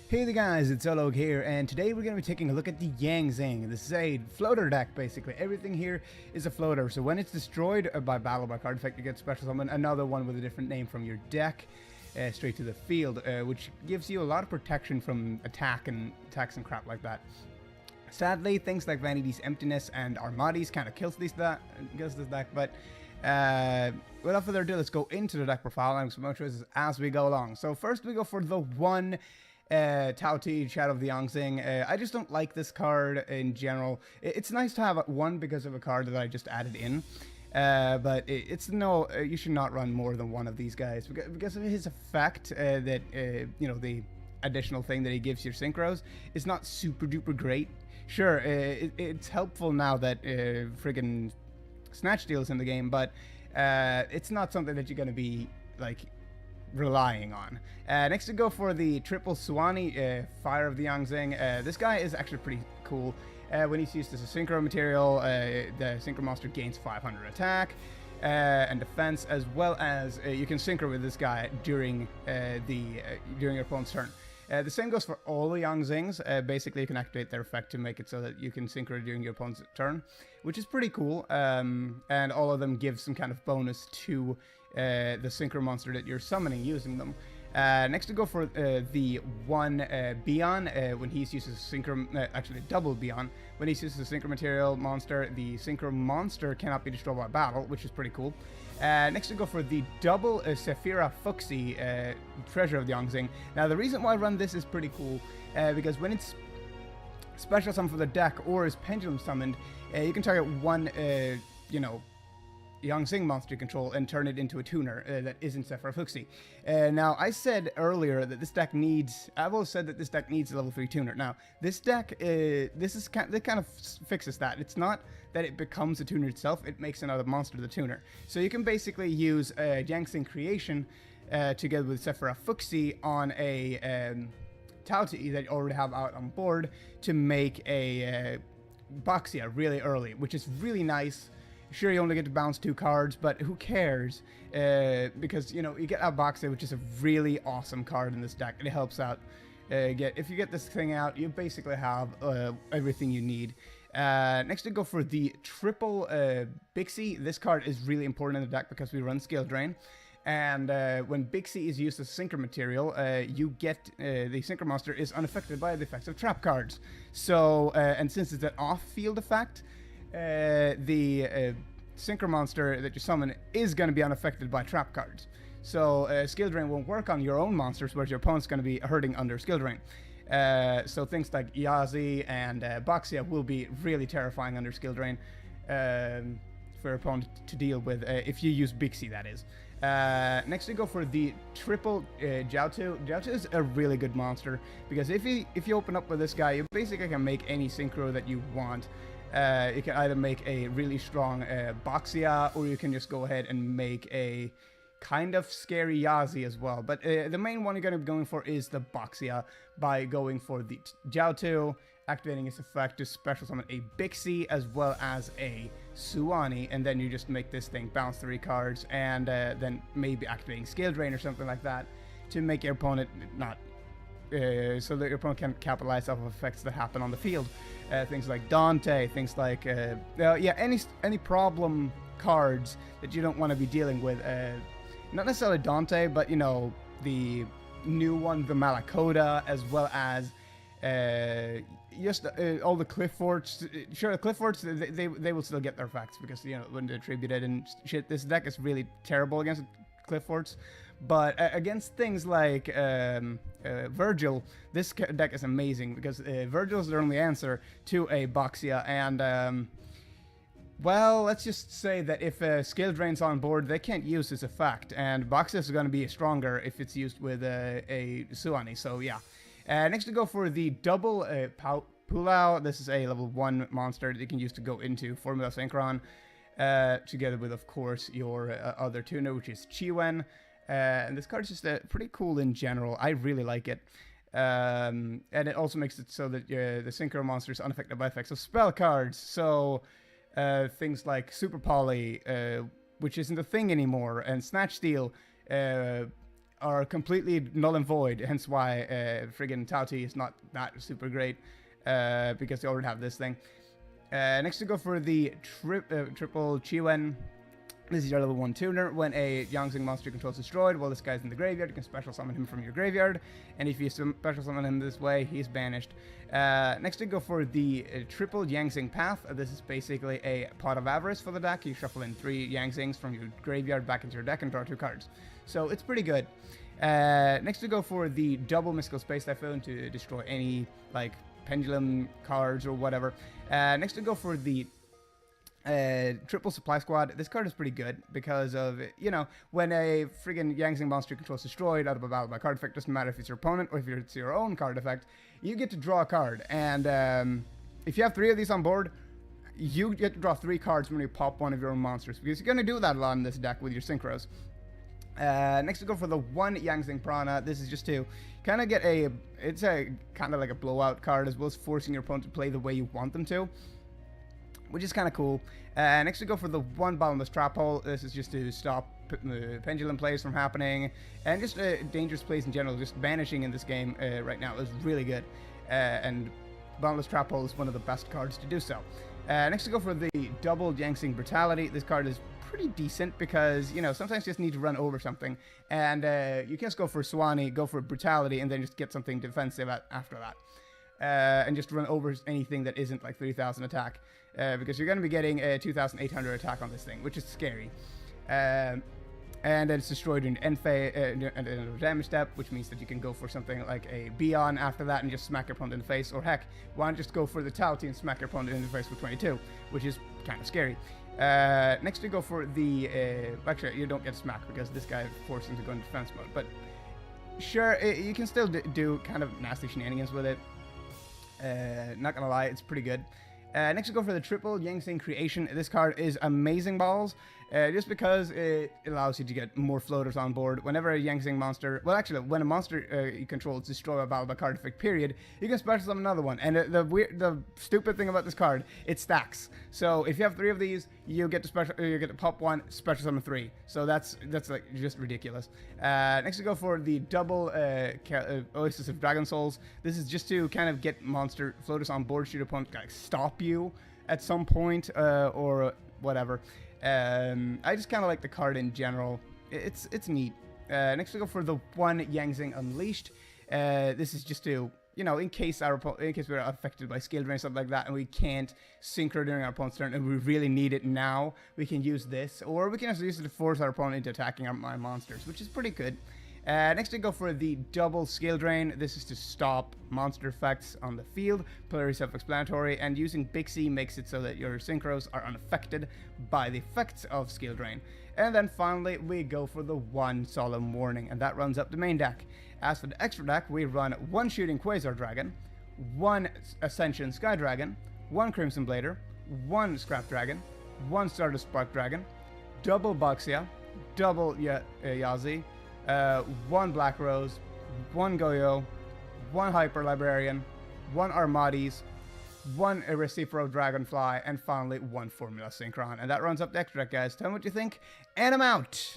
Hey there guys, it's Zologe here, and today we're going to be taking a look at the Zing. This is a floater deck, basically. Everything here is a floater, so when it's destroyed by battle by card effect, you get special summon another one with a different name from your deck straight to the field, which gives you a lot of protection from attacks and crap like that. Sadly, things like Vanity's Emptiness and Armades kind of kills this deck, but without further ado, let's go into the deck profile and some more choices as we go along. So first we go for the one Tauti, Shadow of the Zing. I just don't like this card in general. It's nice to have one because of a card that I just added in, but you should not run more than one of these guys because of his effect. The additional thing that he gives your synchros is not super duper great. Sure, it's helpful now that friggin' Snatch Steal is in the game, but it's not something that you're gonna be like relying on. Next to go for the triple Suwani, Fire of the Zing. This guy is actually pretty cool. When he's used as a synchro material, the synchro monster gains 500 attack and defense, as well as you can synchro with this guy during your opponent's turn. The same goes for all the Zings. Basically, you can activate their effect to make it so that you can synchro during your opponent's turn, which is pretty cool. And all of them give some kind of bonus to the synchro monster that you're summoning using them. Next to go for the one Bion, when he's used as a synchro, actually double Bion, when he's used as a synchro material monster, the synchro monster cannot be destroyed by battle, which is pretty cool. Next to go for the double Sephira Fuxi, Treasure of the Zing. Now the reason why I run this is pretty cool, because when it's special summon for the deck or is pendulum summoned, you can target one, Zing monster you control and turn it into a tuner that isn't Sephira Fuxi. Now, I said earlier that this deck needs, I've always said that this deck needs a level 3 tuner. Now, this deck, this kind of fixes that. It's not that it becomes a tuner itself, it makes another monster the tuner. So you can basically use Zing Creation together with Sephira Fuxi on a Tauti that you already have out on board to make a Boxia really early, which is really nice. Sure, you only get to bounce 2 cards, but who cares? Because, you get Boxia, which is a really awesome card in this deck. It helps out. If you get this thing out, you basically have everything you need. Next, to go for the triple Bixie. This card is really important in the deck because we run Skill Drain. And when Bixie is used as synchro material, you get the synchro monster is unaffected by the effects of trap cards. So, and since it's an off-field effect, the synchro monster that you summon is going to be unaffected by trap cards. So Skill Drain won't work on your own monsters, whereas your opponent's going to be hurting under Skill Drain. So things like Yazi and Boxia will be really terrifying under Skill Drain for your opponent to deal with, if you use Bixie, that is. Next we go for the triple Jiaotu. Jiaotu is a really good monster, because if you open up with this guy, you basically can make any synchro that you want. You can either make a really strong Boxia, or you can just go ahead and make a kind of scary Yazi as well. But the main one you're going to be going for is the Boxia, by going for the Jiaotu, activating its effect to special summon a Bixie as well as a Suwani, and then you just make this thing bounce 3 cards, and then maybe activating Skill Drain or something like that to make your opponent not... so that your opponent can capitalize off of effects that happen on the field. Things like Dante, things like any problem cards that you don't want to be dealing with. Not necessarily Dante, but the new one, the Malacoda, as well as just all the Cliff Forts. Sure, the Cliff Forts, they will still get their effects because when they're attributed and shit. This deck is really terrible against Cliff Forts. But against things like Virgil, this deck is amazing, because Virgil is their only answer to a Boxia, and well, let's just say that if Skill Drain's on board, they can't use this effect, and Boxia is going to be stronger if it's used with a Suwani, so yeah. Next to go for the double Pulau. This is a level 1 monster that you can use to go into Formula Synchron, together with, of course, your other tuner, which is Chiwen. And this card is just pretty cool in general. I really like it. And it also makes it so that the synchro monster is unaffected by effects of spell cards. So things like Super Poly, which isn't a thing anymore, and Snatch Steal are completely null and void, hence why friggin' Tauti is not that super great, because they already have this thing. Next to go for the triple Chiwen. This is your level 1 tuner. When a Yangzing monster controls destroyed while this guy's in the graveyard, you can special summon him from your graveyard. And if you special summon him this way, he's banished. Next to go for the triple Yangzing path. This is basically a pot of avarice for the deck. You shuffle in 3 Yangzings from your graveyard back into your deck and draw 2 cards. So it's pretty good. Next to go for the double Mystical Space Typhoon to destroy any like pendulum cards or whatever. Next to go for the triple Supply Squad. This card is pretty good because of, you know, when a friggin' Yangzing monster controls destroyed out of a battle by card effect, doesn't matter if it's your opponent or if it's your own card effect, you get to draw a card. And if you have 3 of these on board, you get to draw 3 cards when you pop one of your own monsters, because you're going to do that a lot in this deck with your synchros. Next to go for the 1 Yangzing Prana. This is just to kind of get it's a kind of like a blowout card, as well as forcing your opponent to play the way you want them to, which is kind of cool. Next we go for the 1 Bottomless Trap Hole. This is just to stop pendulum plays from happening, and just dangerous plays in general. Just banishing in this game right now is really good, and Bottomless Trap Hole is one of the best cards to do so. Next we go for the double Yangzing Brutality. This card is pretty decent because, you know, sometimes you just need to run over something, and you can just go for Swanee, go for Brutality, and then just get something defensive after that. And just run over anything that isn't like 3,000 attack, because you're going to be getting a 2,800 attack on this thing, which is scary. And then it's destroyed in end damage step, which means that you can go for something like a Beyond after that and just smack your opponent in the face, or heck, why not just go for the Tauti and smack your opponent in the face for 22, which is kind of scary. Next we go for the, actually you don't get smacked because this guy forces him to go into defense mode, but sure, you can still do kind of nasty shenanigans with it. Not gonna lie, it's pretty good. Next we go for the triple Yangzing Creation. This card is amazing balls, just because it allows you to get more floaters on board. Whenever a Yangzing monster, well actually, when a monster you control is destroyed by battle by card effect period, you can special summon another one. And the stupid thing about this card, it stacks. So if you have 3 of these, you get to pop 1, special summon 3. So that's like just ridiculous. Next we go for the double Oasis of Dragon Souls. This is just to kind of get monster floaters on board, shoot opponent, like stop you at some point, or whatever. I just kind of like the card in general. It's neat. Next we go for the 1 Yangzing Unleashed. This is just to, you know, in case we're affected by skill drain, something like that, and we can't synchro during our opponent's turn, and we really need it now, we can use this, or we can also use it to force our opponent into attacking my monsters, which is pretty good. Next we go for the double Skill Drain. This is to stop monster effects on the field, very self-explanatory, and using Bixie makes it so that your synchros are unaffected by the effects of Skill Drain. And then finally we go for the 1 Solemn Warning, and that runs up the main deck. As for the extra deck, we run 1 Shooting Quasar Dragon, 1 Ascension Sky Dragon, 1 Crimson Blader, 1 Scrap Dragon, 1 Stardust Spark Dragon, double Baxia, double Yazi, 1 Black Rose, 1 Goyo, 1 Hyper Librarian, 1 Armades, 1 Recipro Dragonfly, and finally 1 Formula Synchron. And that runs up the extra deck, guys. Tell me what you think, and I'm out!